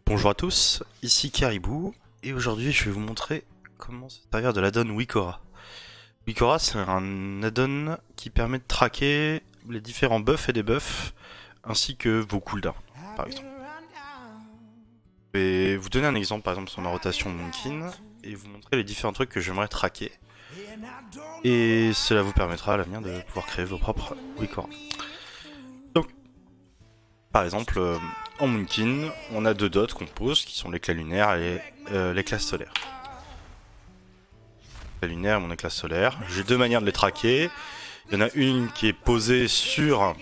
Bonjour à tous, ici Caribou, et aujourd'hui je vais vous montrer comment se servir de l'addon Wikora. Wikora, c'est un addon qui permet de traquer les différents buffs et debuffs, ainsi que vos cooldowns, par exemple. Je vais vous donner un exemple, par exemple sur ma rotation Moonkin, et vous montrer les différents trucs que j'aimerais traquer. Et cela vous permettra à l'avenir de pouvoir créer vos propres Wikora. Donc, par exemple, en Moonkin, on a deux dots qu'on pose, qui sont l'éclat lunaire et l'éclat solaire. L'éclat lunaire et mon éclat solaire. J'ai deux manières de les traquer. Il y en a une qui est posée sur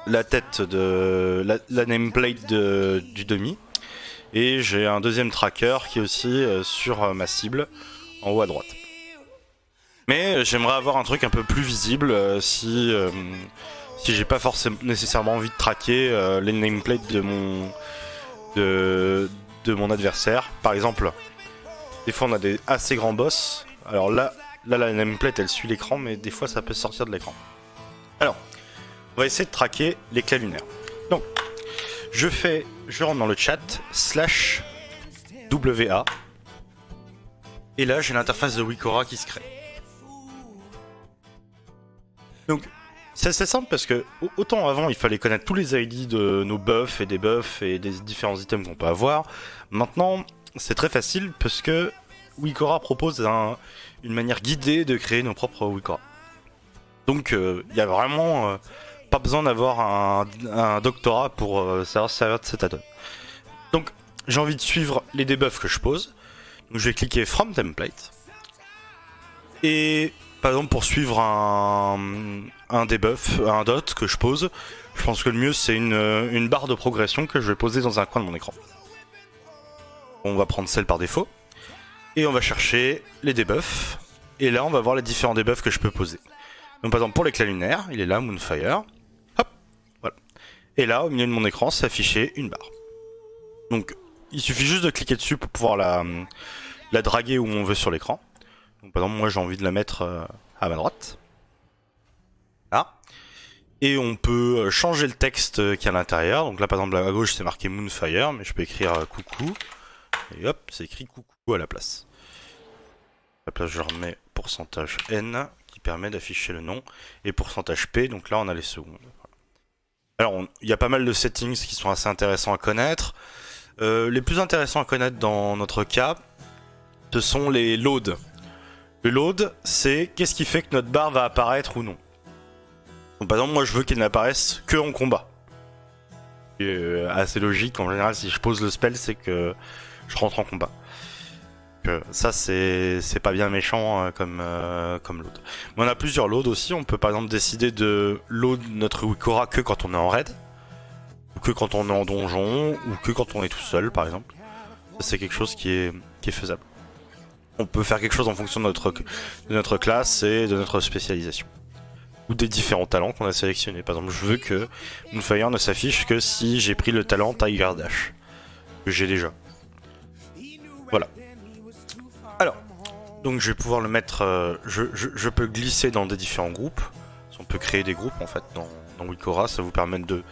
la tête de la nameplate du demi. Et j'ai un deuxième tracker qui est aussi sur ma cible, en haut à droite. Mais j'aimerais avoir un truc un peu plus visible si j'ai pas forcément nécessairement envie de traquer les nameplates de mon adversaire. Par exemple, des fois on a des assez grands boss. Alors là la nameplate elle suit l'écran, mais des fois ça peut sortir de l'écran. Alors, on va essayer de traquer l'éclat lunaire. Donc, je rentre dans le chat /WA. Et là j'ai l'interface de Wikora qui se crée. Donc, c'est assez simple parce que autant avant il fallait connaître tous les ID de nos buffs et des différents items qu'on peut avoir. Maintenant c'est très facile parce que Wikora propose une manière guidée de créer nos propres Wikora. Donc il n'y a vraiment pas besoin d'avoir un doctorat pour savoir se servir de cet addon. Donc j'ai envie de suivre les debuffs que je pose. Donc je vais cliquer From Template. Et par exemple pour suivre un debuff, un dot que je pose, je pense que le mieux c'est une barre de progression que je vais poser dans un coin de mon écran. On va prendre celle par défaut. Et on va chercher les debuffs. Et là on va voir les différents debuffs que je peux poser. Donc par exemple pour l'éclat lunaire, il est là, Moonfire. Hop, voilà. Et là au milieu de mon écran c'est affiché une barre. Donc il suffit juste de cliquer dessus pour pouvoir la draguer où on veut sur l'écran. Donc par exemple moi j'ai envie de la mettre à ma droite. Là. Et on peut changer le texte qui est à l'intérieur. Donc là par exemple à gauche c'est marqué Moonfire, mais je peux écrire coucou. Et hop, c'est écrit coucou à la place. À la place je remets pourcentage %N qui permet d'afficher le nom. Et pourcentage %P, donc là on a les secondes. Alors il y a pas mal de settings qui sont assez intéressants à connaître. Les plus intéressants à connaître dans notre cas, ce sont les loads. Le load, c'est qu'est-ce qui fait que notre barre va apparaître ou non. Donc, par exemple, moi je veux qu'elle n'apparaisse que en combat. C'est assez logique, en général si je pose le spell c'est que je rentre en combat. Donc, ça c'est pas bien méchant comme load. Mais on a plusieurs loads aussi, on peut par exemple décider de load notre Wikora que quand on est en raid, ou que quand on est en donjon, ou que quand on est tout seul par exemple. Ça c'est quelque chose qui est faisable. On peut faire quelque chose en fonction de notre classe et de notre spécialisation. Ou des différents talents qu'on a sélectionnés. Par exemple, je veux que Moonfire ne s'affiche que si j'ai pris le talent Tiger Dash. Que j'ai déjà. Voilà. Alors, donc je vais pouvoir le mettre... je peux glisser dans des différents groupes. On peut créer des groupes en fait dans Wikora. Ça vous permet de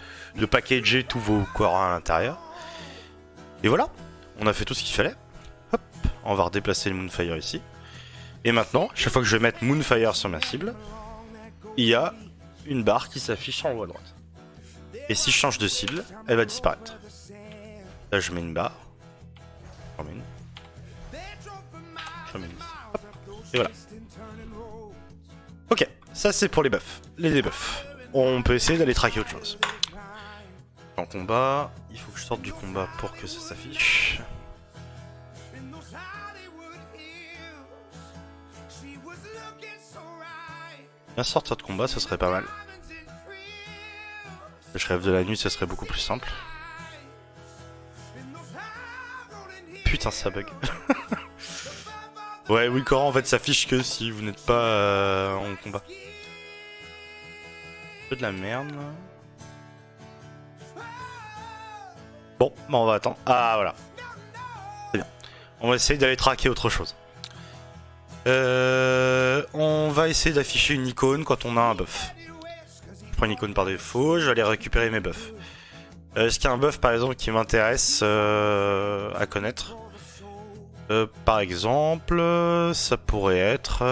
packager tous vos Wikora à l'intérieur. Et voilà. On a fait tout ce qu'il fallait. Hop, on va redéplacer le Moonfire ici. Et maintenant, chaque fois que je vais mettre Moonfire sur ma cible, il y a une barre qui s'affiche en haut à droite. Et si je change de cible, elle va disparaître. Là, je mets une barre. J'en mets une. J'en mets une. Hop. Et voilà. Ok, ça c'est pour les buffs. Les debuffs. On peut essayer d'aller traquer autre chose. En combat, il faut que je sorte du combat pour que ça s'affiche. Bien sortir de combat, ce serait pas mal. Je rêve de la nuit, ce serait beaucoup plus simple. Putain, ça bug. Ouais, Wikora en fait s'affiche que si vous n'êtes pas en combat. Un peu de la merde. Bon, bah on va attendre. Ah voilà. C'est bien. On va essayer d'aller traquer autre chose. On va essayer d'afficher une icône quand on a un buff. Je prends une icône par défaut, je vais aller récupérer mes buffs. Est-ce qu'il y a un buff par exemple qui m'intéresse à connaître? Par exemple, ça pourrait être...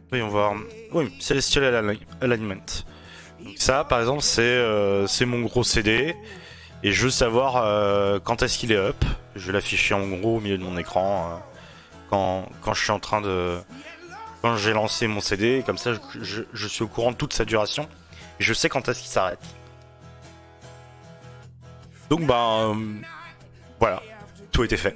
voyons voir. Oui, Celestial Alignment. Donc ça, par exemple, c'est mon gros CD. Et je veux savoir quand est-ce qu'il est up. Je vais l'afficher en gros au milieu de mon écran quand je suis en train de... Quand j'ai lancé mon CD. Comme ça, je suis au courant de toute sa duration. Et je sais quand est-ce qu'il s'arrête. Donc, voilà. Tout a été fait.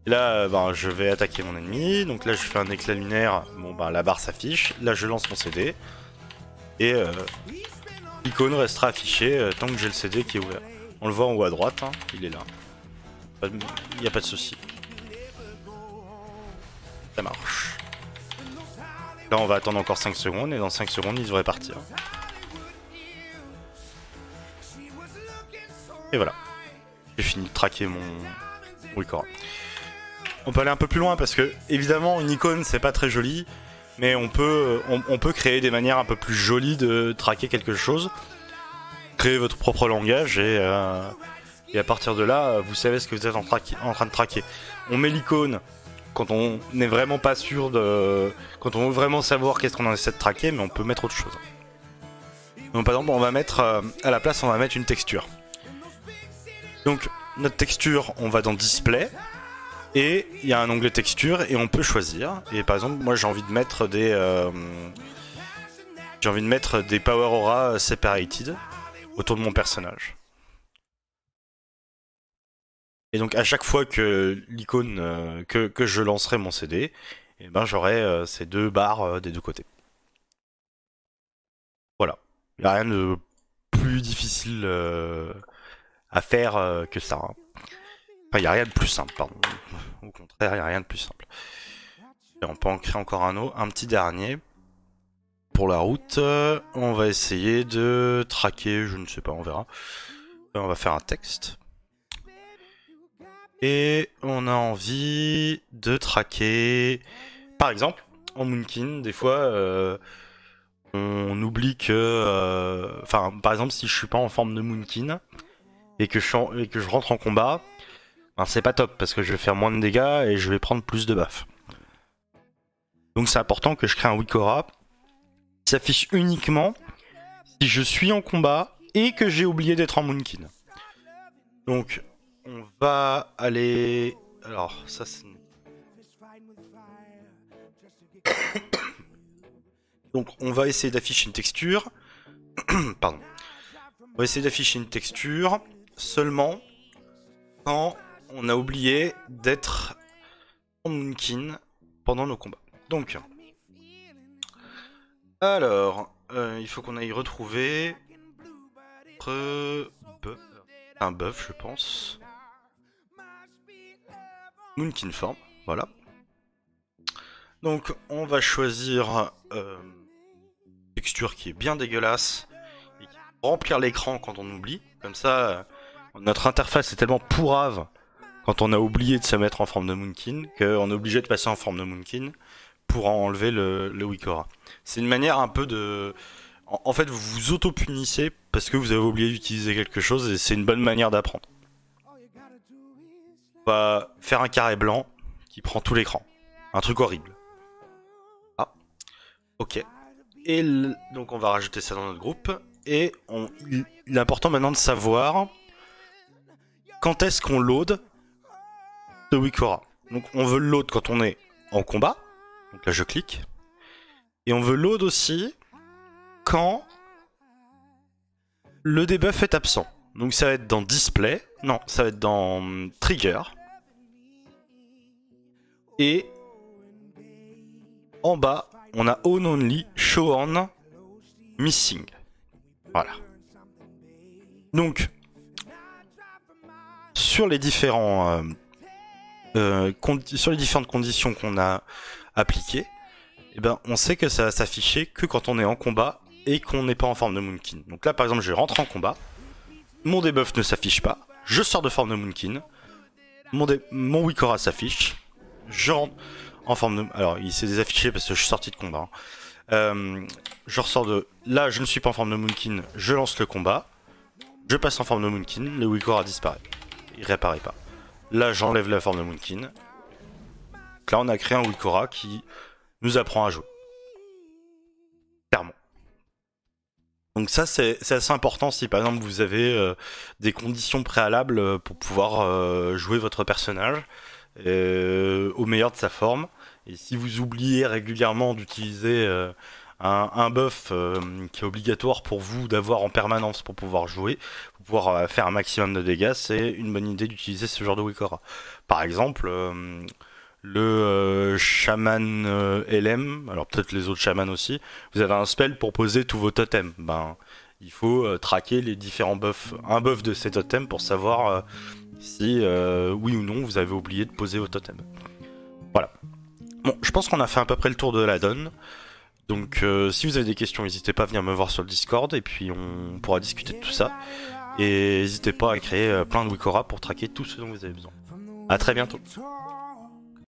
Et là, je vais attaquer mon ennemi. Donc là, je fais un éclat lunaire. Bon, la barre s'affiche. Là, je lance mon CD. Et l'icône restera affichée tant que j'ai le CD qui est ouvert. On le voit en haut à droite. Hein, il est là. Il n'y a pas de souci. Ça marche. Là, on va attendre encore 5 secondes. Et dans 5 secondes, il devrait partir. Et voilà. J'ai fini de traquer mon Wikora. On peut aller un peu plus loin parce que, évidemment, une icône, c'est pas très joli. Mais on peut créer des manières un peu plus jolies de traquer quelque chose. Créer votre propre langage et à partir de là, vous savez ce que vous êtes en train de traquer. On met l'icône quand on n'est vraiment pas sûr de... Quand on veut vraiment savoir qu'est-ce qu'on essaie de traquer, mais on peut mettre autre chose. Donc par exemple, on va mettre... à la place, on va mettre une texture. Donc, notre texture, on va dans Display. Et il y a un onglet texture et on peut choisir. Et par exemple, moi j'ai envie de mettre des Power Aura Separated autour de mon personnage. Et donc à chaque fois que l'icône que je lancerai mon CD, et j'aurai ces deux barres des deux côtés. Voilà. Il n'y a rien de plus difficile à faire que ça. Hein. Enfin, il n'y a rien de plus simple, pardon. Au contraire, il n'y a rien de plus simple. Et on peut en créer encore un petit dernier. Pour la route, on va essayer de traquer, je ne sais pas, on verra. On va faire un texte. Et on a envie de traquer... Par exemple, en Moonkin, des fois, on oublie que... par exemple, si je suis pas en forme de Moonkin, et que je rentre en combat... c'est pas top parce que je vais faire moins de dégâts et je vais prendre plus de buff. Donc c'est important que je crée un Wikora qui s'affiche uniquement si je suis en combat et que j'ai oublié d'être en Moonkin. Donc on va aller... Alors ça c'est... Donc on va essayer d'afficher une texture. Pardon. On va essayer d'afficher une texture seulement quand... on a oublié d'être en Moonkin pendant nos combats. Donc, alors, il faut qu'on aille retrouver un buff, je pense. Moonkin Form, voilà. Donc, on va choisir une texture qui est bien dégueulasse et qui va remplir l'écran quand on oublie. Comme ça, notre interface est tellement pourrave quand on a oublié de se mettre en forme de Moonkin, qu'on est obligé de passer en forme de Moonkin pour enlever le Wikora. C'est une manière un peu de... En fait, vous vous auto-punissez parce que vous avez oublié d'utiliser quelque chose et c'est une bonne manière d'apprendre. On va faire un carré blanc qui prend tout l'écran. Un truc horrible. Ah, ok. Et donc on va rajouter ça dans notre groupe. Et il est important maintenant de savoir quand est-ce qu'on load de Wikora. Donc on veut le load quand on est en combat. Donc là je clique. Et on veut load aussi quand le debuff est absent. Donc ça va être dans Display. Non, ça va être dans Trigger. Et en bas, on a On Only, Show On, Missing. Voilà. Donc sur les différents... sur les différentes conditions qu'on a appliquées, eh ben, on sait que ça va s'afficher que quand on est en combat et qu'on n'est pas en forme de Moonkin. Donc là par exemple je rentre en combat, mon debuff ne s'affiche pas, je sors de forme de Moonkin, mon Wikora s'affiche, je rentre en forme de... Alors il s'est désaffiché parce que je suis sorti de combat. Je ressors de... Là, je ne suis pas en forme de Moonkin, je lance le combat. Je passe en forme de Moonkin, le Wikora disparaît. Il réapparaît pas. Là, j'enlève la forme de Moonkin. Donc là, on a créé un Wikora qui nous apprend à jouer. Clairement. Donc ça, c'est assez important si par exemple vous avez des conditions préalables pour pouvoir jouer votre personnage au meilleur de sa forme. Et si vous oubliez régulièrement d'utiliser un buff qui est obligatoire pour vous d'avoir en permanence pour pouvoir jouer, pour pouvoir faire un maximum de dégâts, c'est une bonne idée d'utiliser ce genre de Wikora. Par exemple, le chaman LM, alors peut-être les autres chamans aussi, vous avez un spell pour poser tous vos totems. Ben, il faut traquer les différents buffs, un buff de ces totems pour savoir si oui ou non vous avez oublié de poser vos totems. Voilà. Bon, je pense qu'on a fait à peu près le tour de la donne. Donc si vous avez des questions, n'hésitez pas à venir me voir sur le Discord et puis on pourra discuter de tout ça. Et n'hésitez pas à créer plein de Wikora pour traquer tout ce dont vous avez besoin. A très bientôt.